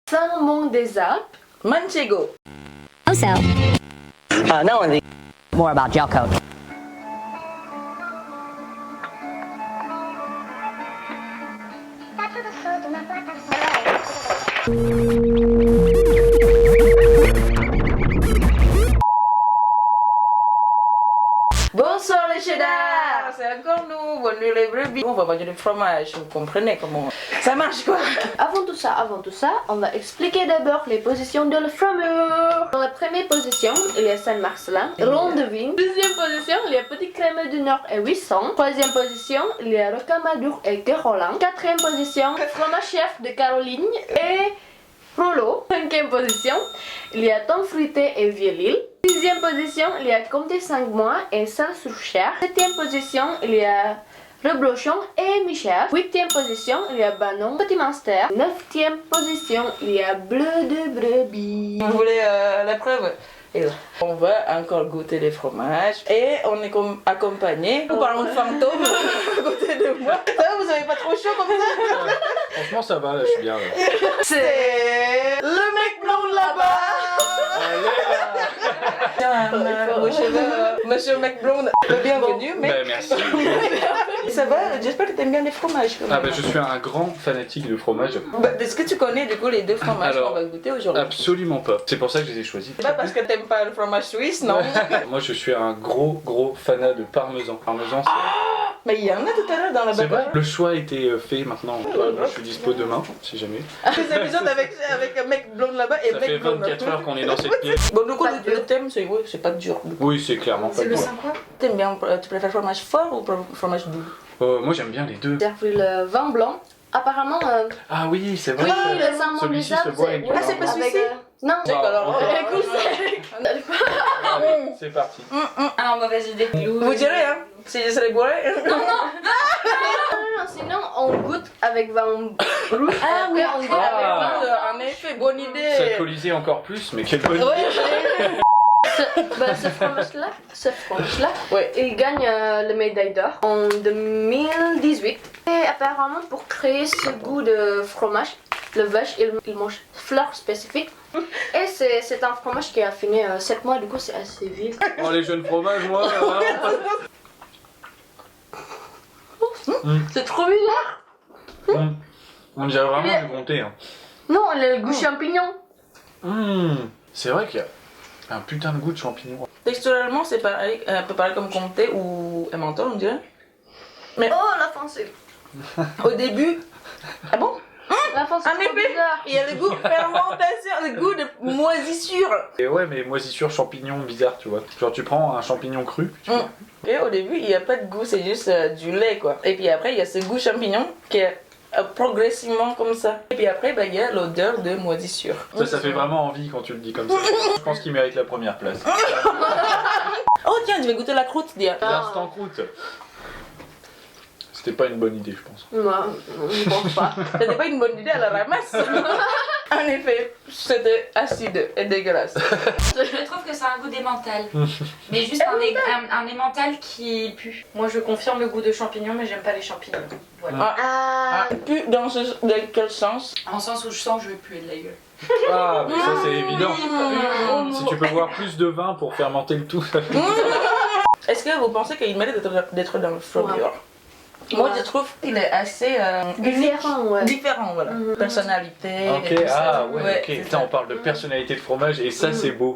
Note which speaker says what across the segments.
Speaker 1: Saint-Mont des Alpes.
Speaker 2: Manchego.
Speaker 3: Also,
Speaker 4: Now on the
Speaker 3: more about gel coat.
Speaker 2: Bonsoir les cheddar, c'est encore nous, bonne nuit les brebis. On va manger du fromage, vous comprenez comment ça marche quoi.
Speaker 1: Avant tout ça, on va expliquer d'abord les positions de la fromage. Dans la première position, il y a Saint-Marcelin, rond de vigne. Deuxième position, il y a Petit Crémeux du Nord et 800. Troisième position, il y a Rocamadour et Guérolan. Quatrième position, fromage chef de Caroline et Rollo. Cinquième position, il y a Tom Fruité et Vieux-Lille. Sixième position, il y a Comté 5 mois et Saint-Soucher. Septième position, il y a Reblochon et Michel. Huitième position, il y a Banon, Petit Munster. Neuvième position, il y a Bleu de Brebis.
Speaker 2: Vous voulez la preuve? Et là, on va encore goûter les fromages et on est accompagné par un fantôme à côté de moi. Ça, vous avez pas trop chaud comme ça?
Speaker 5: Franchement, ça va, là, je suis bien. Là.
Speaker 2: C'est le mec blond là-bas. Monsieur McBlonde, bienvenue, mec.
Speaker 5: Bah, merci.
Speaker 2: Ça va? J'espère que t'aimes bien les fromages. Quand même.
Speaker 5: Ah bah, je suis un grand fanatique de fromage.
Speaker 2: Bah, est-ce que tu connais du coup les deux fromages
Speaker 5: Alors,
Speaker 2: qu'on va goûter aujourd'hui?
Speaker 5: Absolument pas. C'est pour ça que je les ai choisis.
Speaker 2: C'est pas parce que t'aimes pas le fromage suisse, non?
Speaker 5: Moi, je suis un gros fanat de parmesan. Parmesan, c'est...
Speaker 2: Mais il y en a tout à l'heure dans la
Speaker 5: C'est vrai.
Speaker 2: bagarre.
Speaker 5: Le choix a été fait maintenant. Moi, je suis dispo demain, si jamais.
Speaker 2: Les épisodes avec un mec blond là-bas et
Speaker 5: Ça
Speaker 2: un
Speaker 5: fait
Speaker 2: mec blond
Speaker 5: 24 heures qu'on est dans cette pièce.
Speaker 2: Bon, du coup, le thème, c'est ouais, c'est pas dur.
Speaker 5: Oui, c'est clairement pas dur.
Speaker 1: quoi?
Speaker 2: T'aimes bien, tu préfères fromage fort ou fromage doux?
Speaker 5: Moi, j'aime bien les deux.
Speaker 1: Servi le vin blanc. Apparemment,
Speaker 5: Ah oui, c'est vrai.
Speaker 1: oui, le Saint-Mont des
Speaker 5: Celui-ci se
Speaker 1: Alpes,
Speaker 5: boit avec du
Speaker 2: Ah, c'est pas
Speaker 5: vin blanc.
Speaker 2: celui-ci?
Speaker 1: Non.
Speaker 2: C'est alors.
Speaker 1: Écoute,
Speaker 5: Allez, c'est parti.
Speaker 6: Ah, mauvaise idée.
Speaker 2: Vous direz, hein? Si je serais bourré?
Speaker 1: non, sinon on goûte avec vin rouge.
Speaker 2: Ah oui,
Speaker 1: on goûte
Speaker 5: Ah.
Speaker 1: avec vin.
Speaker 2: En effet, bonne idée.
Speaker 5: S'alcooliser encore plus, mais quelle bonne idée.
Speaker 2: Ouais,
Speaker 1: Ce fromage-là,
Speaker 2: Ouais.
Speaker 1: il gagne la médaille d'or en 2018. Et apparemment, pour créer ce goût de fromage, le vache, il mange fleurs spécifiques. Et c'est un fromage qui a fini 7 mois, du coup c'est assez vite.
Speaker 5: Oh, les jeunes fromages, moi.
Speaker 1: C'est trop bizarre.
Speaker 5: On dirait vraiment du comté. Hein.
Speaker 1: Non, il a le goût champignon.
Speaker 5: C'est vrai qu'il y a un putain de goût de champignon.
Speaker 2: Texturellement, c'est pareil, un peu pareil comme comté ou un menthol, on dirait.
Speaker 1: Oh, la fin c'est...
Speaker 2: Au début. Ah bon?
Speaker 1: La fin c'est
Speaker 2: En
Speaker 1: trop
Speaker 2: effet,
Speaker 1: bizarre.
Speaker 2: il y a le goût de fermentation, le goût de moisissure.
Speaker 5: Et ouais, mais moisissure, champignon, bizarre, tu vois. Genre, tu prends un champignon cru.
Speaker 2: Et au début, il n'y a pas de goût, c'est juste du lait quoi. Et puis après, il y a ce goût champignon qui est progressivement comme ça. Et puis après, bah, il y a l'odeur de moisissure.
Speaker 5: Ça fait vraiment envie quand tu le dis comme ça. Je pense qu'il mérite la première place.
Speaker 2: Oh tiens, je vais goûter la croûte, Dia.
Speaker 5: L'instant croûte. C'était pas une bonne idée, je pense.
Speaker 1: Moi, je pense pas.
Speaker 2: C'était pas une bonne idée à la ramasse. En effet, c'était acide et dégueulasse.
Speaker 6: Je trouve que c'est un goût d'émental. Mais juste un émental qui pue. Moi, je confirme le goût de champignons, mais j'aime pas les champignons. Voilà.
Speaker 2: Ah, puis dans quel sens?
Speaker 6: En sens où je sens que je vais puer de la gueule.
Speaker 5: Ah, mais ça c'est évident. Si tu peux boire plus de vin pour fermenter le tout, ça fait...
Speaker 2: Est-ce que vous pensez qu'il mérite d'être dans le fleur? Moi, je trouve qu'il est assez
Speaker 1: Différent, ouais.
Speaker 2: différent, voilà. Personnalité.
Speaker 5: Ok,
Speaker 2: et tout ça.
Speaker 5: ah ouais, ok.
Speaker 2: c'est
Speaker 5: Putain,
Speaker 2: ça.
Speaker 5: on parle de personnalité de fromage et ça c'est beau.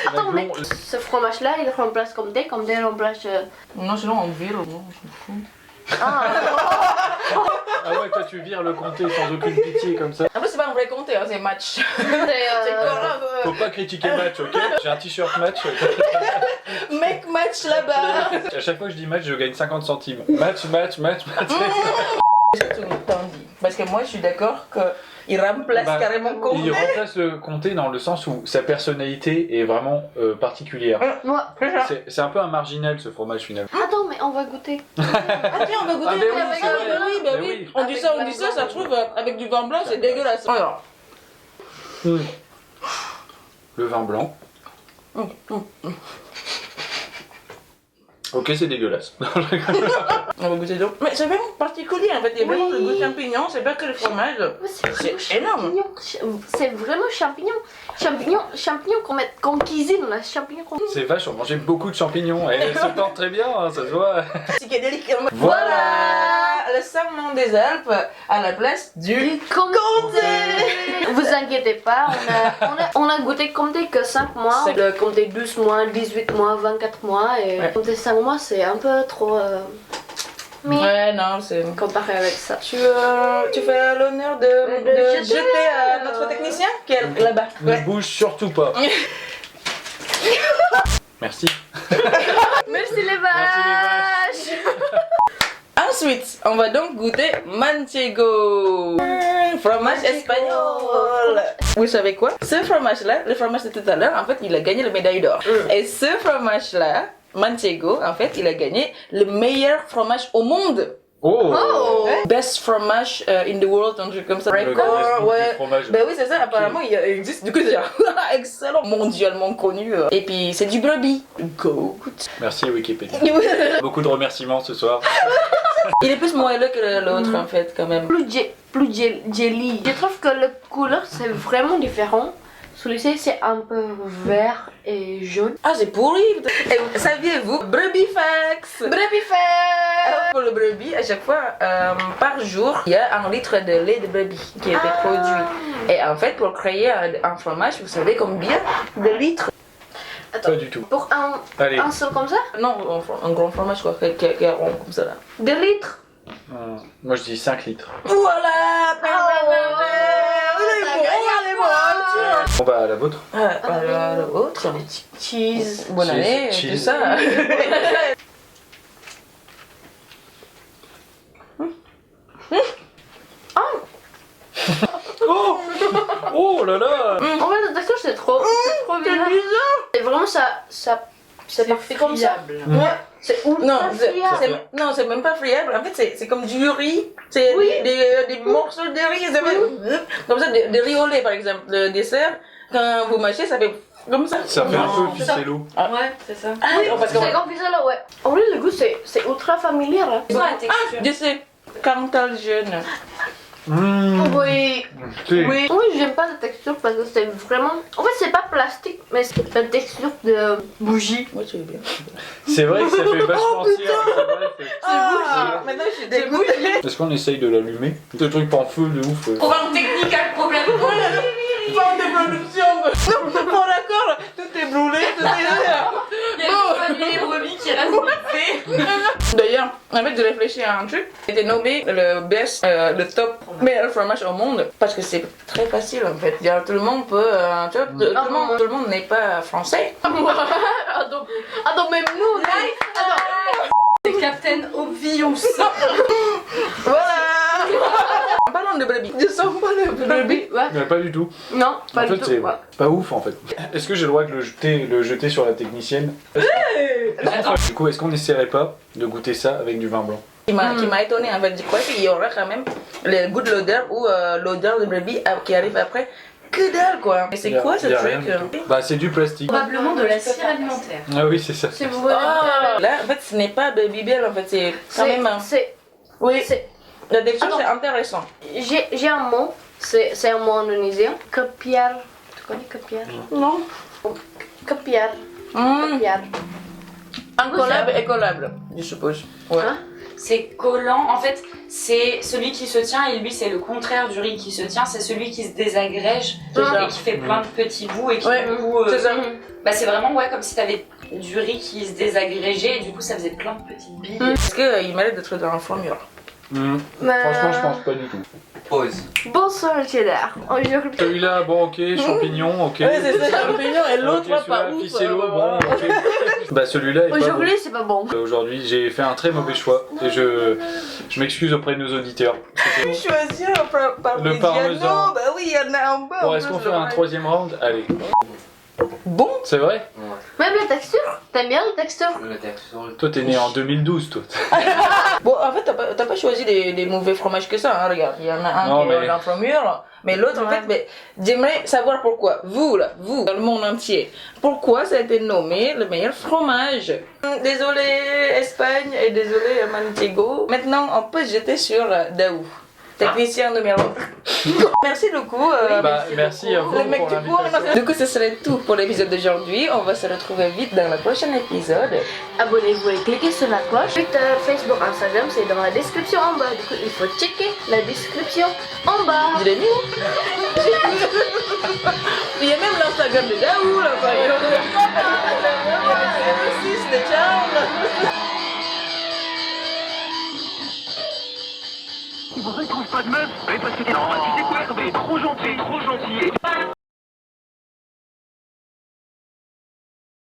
Speaker 1: Attends, mais
Speaker 5: Maglon,
Speaker 1: ce fromage-là, il remplace comme des remplace...
Speaker 2: Non, sinon on vire, non, je m'en fous.
Speaker 5: ah ouais, toi tu vires le comté sans aucune pitié comme ça.
Speaker 2: En plus, c'est pas un vrai comté, hein, c'est match.
Speaker 1: C'est
Speaker 2: C'est grave.
Speaker 5: Faut pas critiquer match, ok? J'ai un t-shirt match.
Speaker 2: Mec, match là-bas.
Speaker 5: À chaque fois que je dis match, je gagne 50 centimes. Match.
Speaker 2: C'est tout le temps dit. Parce que moi, je suis d'accord qu'il remplace
Speaker 5: Bah,
Speaker 2: carrément
Speaker 5: Il
Speaker 2: comté.
Speaker 5: remplace le comté dans le sens où sa personnalité est vraiment particulière.
Speaker 1: Moi.
Speaker 5: C'est un peu un marginal ce fromage finalement.
Speaker 1: Attends, mais on va goûter.
Speaker 2: Ah tiens, on va goûter
Speaker 5: Ah, mais oui,
Speaker 2: avec
Speaker 5: c'est vrai.
Speaker 2: oui, bah
Speaker 5: Mais
Speaker 2: oui.
Speaker 5: oui.
Speaker 2: On dit ça, ça se trouve avec du vin blanc, c'est dégueulasse. Alors.
Speaker 5: Le vin blanc. Ok, c'est dégueulasse.
Speaker 2: On va goûter donc. Mais c'est vraiment particulier en fait, il y a vraiment le goût champignon, c'est pas que le fromage.
Speaker 1: Ouais, c'est vraiment
Speaker 2: C'est énorme.
Speaker 1: champignon. C'est vraiment champignon. Champignon qu'on cuisine, là. Champignon qu'on...
Speaker 5: C'est vache, on mangeait beaucoup de champignons. Et elle se porte très bien, hein, ça se voit.
Speaker 2: Psychédélique.
Speaker 5: Voilà.
Speaker 2: Le serment des Alpes à la place du
Speaker 1: Comté. Vous inquiétez pas, on a goûté Comté que 5 mois.
Speaker 2: Cinq.
Speaker 1: Le Comté 12 mois, 18 mois, 24 mois. Et
Speaker 2: Ouais.
Speaker 1: Comté 5 mois, c'est un peu trop... Mais
Speaker 2: Ouais, non, c'est.
Speaker 1: comparé avec ça.
Speaker 2: Tu fais l'honneur de jeter à notre technicien qui est là-bas.
Speaker 5: Ne
Speaker 2: Ouais.
Speaker 5: bouge surtout pas. Merci.
Speaker 1: Merci les vaches.
Speaker 2: Ensuite, on va donc goûter Manchego. Fromage espagnol. Vous savez quoi? Ce fromage-là, le fromage de tout à l'heure, en fait, il a gagné la médaille d'or. Et ce fromage-là, Manchego, en fait, il a gagné le meilleur fromage au monde.
Speaker 5: Oh,
Speaker 2: Ouais. Best fromage in the world, un truc comme ça.
Speaker 5: Le Guinness
Speaker 2: Record,
Speaker 5: Book du
Speaker 2: ouais.
Speaker 5: fromage.
Speaker 2: Ben oui, c'est ça, apparemment il existe, du coup c'est excellent, mondialement connu. Et puis c'est du brebis. Goat.
Speaker 5: Merci Wikipédia. Beaucoup de remerciements ce soir.
Speaker 2: Il est plus moelleux que l'autre en fait, quand même.
Speaker 1: Plus jelly. Je trouve que la couleur, c'est vraiment différent. Celui-ci, c'est un peu vert et jaune.
Speaker 2: Ah, c'est pourri! Et saviez-vous? Brebis facts!
Speaker 1: Brebis
Speaker 2: Alors, pour le brebis, à chaque fois, par jour, il y a 1 litre de lait de brebis qui a été produit. Et en fait, pour créer un fromage, vous savez combien de litres?
Speaker 5: Pas du tout.
Speaker 1: Pour
Speaker 5: Allez.
Speaker 1: un seul comme ça?
Speaker 2: Non, un grand fromage quoi, qui est rond comme ça là.
Speaker 1: 2 litres.
Speaker 5: Moi je dis 5 litres.
Speaker 2: Voilà!
Speaker 5: On va à la vôtre.
Speaker 2: Voilà, le vôtre.
Speaker 1: Cheese.
Speaker 2: Bonne année,
Speaker 5: Cheese.
Speaker 2: tout ça.
Speaker 5: Oh, oh là là.
Speaker 1: En fait, la texture, c'est trop bizarre. Et vraiment, c'est parfait comme ça. Ouais. C'est ultra
Speaker 2: Non,
Speaker 1: friable.
Speaker 2: c'est même pas friable. En fait, c'est comme du riz. C'est des morceaux de riz. Comme ça, des riz au lait, par exemple. Le dessert, quand vous mâchez, ça fait comme ça.
Speaker 5: Ça fait un peu ficello.
Speaker 6: Ouais, c'est ça.
Speaker 2: Parce que
Speaker 1: C'est comme ça, ouais. En vrai, le goût, c'est ultra familier. Hein.
Speaker 6: C'est la texture.
Speaker 2: je sais, Cantal jeune.
Speaker 1: Oui.
Speaker 5: Si.
Speaker 1: Oui, j'aime pas la texture parce que c'est vraiment... En fait, c'est pas plastique, mais c'est la texture de bougie.
Speaker 2: Moi, je veux bien.
Speaker 5: C'est vrai que ça fait vachement cire. C'est vrai.
Speaker 2: Ah, maintenant, je suis dégoûtée.
Speaker 5: Est-ce qu'on essaye de l'allumer? Ce truc en feu de ouf.
Speaker 6: Problème technique, un problème.
Speaker 2: Forme de production. Non, bon, d'accord, tout est brûlé, tout est...
Speaker 6: Il y a juste les brebis qui restent vite.
Speaker 2: D'ailleurs, en fait, de réfléchir à un truc, c'était nommé le top meilleur fromage au monde parce que c'est très facile en fait. Genre, tout le monde peut, tu vois, tout le monde n'est pas français.
Speaker 1: Attends, même nous, là,
Speaker 6: C'est Captain Obvious.
Speaker 2: Voilà. En parlant de brebis, je sens pas le brebis.
Speaker 1: ouais.
Speaker 5: Mais pas du tout.
Speaker 1: Non, pas
Speaker 5: En
Speaker 1: du
Speaker 5: fait,
Speaker 1: tout.
Speaker 5: c'est
Speaker 1: Ouais.
Speaker 5: pas ouf en fait. Est-ce que j'ai le droit de le jeter sur la technicienne? Du coup, est-ce qu'on essaierait pas de goûter ça avec du vin blanc?
Speaker 2: Qui m'a étonné en fait. Je crois qu'il y aura quand même le goût de l'odeur ou l'odeur de brebis qui arrive après. Que dalle quoi. Et c'est quoi ce
Speaker 5: Y a
Speaker 2: truc?
Speaker 5: rien du tout. Bah, c'est du plastique.
Speaker 6: Probablement de la cire alimentaire.
Speaker 5: Ah oui, c'est ça.
Speaker 1: Si vous voulez.
Speaker 2: Là, en fait, ce n'est pas baby bell en fait, c'est quand même un... Oui, la texture c'est intéressant.
Speaker 1: J'ai un mot, c'est un mot indonésien. Kepiar. Tu connais kepiar?
Speaker 2: Non.
Speaker 1: Kepiar.
Speaker 2: Mmh.
Speaker 1: Kepiar.
Speaker 2: Incollable et collable, je suppose. Ouais.
Speaker 1: Hein?
Speaker 6: C'est collant. En fait, c'est celui qui se tient et lui, c'est le contraire du riz qui se tient. C'est celui qui se désagrège
Speaker 2: C'est ça.
Speaker 6: et qui fait plein de petits bouts et qui
Speaker 2: Ouais,
Speaker 6: du coup,
Speaker 2: c'est ça.
Speaker 6: bah, c'est vraiment comme si t'avais du riz qui se désagrégeait et du coup, ça faisait plein de petites billes.
Speaker 2: Est-ce qu'il mérite d'être dans un four mûr?
Speaker 5: Franchement, je pense pas du tout.
Speaker 4: Pause.
Speaker 1: Bonsoir cheddar. Aujourd'hui.
Speaker 5: Celui-là, bon, ok. Champignons, ok.
Speaker 2: Ouais, c'est ça, champignon et l'autre,
Speaker 5: Ok,
Speaker 2: pas
Speaker 5: celui-là,
Speaker 2: ouf.
Speaker 5: ficello, bon, ok. Bah, celui-là est pas bon.
Speaker 1: Aujourd'hui, c'est pas bon.
Speaker 5: Aujourd'hui, j'ai fait un très mauvais choix et je m'excuse auprès de nos auditeurs. C'était-
Speaker 2: Choisir
Speaker 5: Le parmesan.
Speaker 2: Bah oui, il y en a un peu.
Speaker 5: Bon, est-ce qu'on fait un troisième round? Allez.
Speaker 2: Bon.
Speaker 5: C'est vrai?
Speaker 1: Même la texture. T'aimes bien la texture?
Speaker 4: Le texture.
Speaker 5: Toi, t'es né en 2012, toi.
Speaker 2: Bon, en fait, t'as pas choisi des mauvais fromages que ça, hein, regarde. Il y en a un
Speaker 5: Non,
Speaker 2: qui est
Speaker 5: mais-
Speaker 2: en fromure, mais l'autre en fait, mais j'aimerais savoir pourquoi. Vous, là, vous, dans le monde entier, pourquoi ça a été nommé le meilleur fromage? Désolé Espagne et désolé Manchego. Maintenant, on peut se jeter sur Daou, technicien numéro 1. Merci beaucoup.
Speaker 5: Merci à vous
Speaker 2: Le mec
Speaker 5: pour
Speaker 2: du
Speaker 5: l'invitation.
Speaker 2: cours. Du coup, ce serait tout pour l'épisode d'aujourd'hui. On va se retrouver vite dans le prochain épisode.
Speaker 1: Abonnez-vous et cliquez sur la cloche. Twitter, Facebook, Instagram, c'est dans la description en bas. Du coup, il faut checker la description en bas.
Speaker 2: Je l'ai mis où? Il y a même l'Instagram de Daou, l'Instagram de Papa, il y a le 06 de Charles.
Speaker 7: Vous ne trouve pas de meuf? Mais parce que t'es trop trop gentil, trop gentil.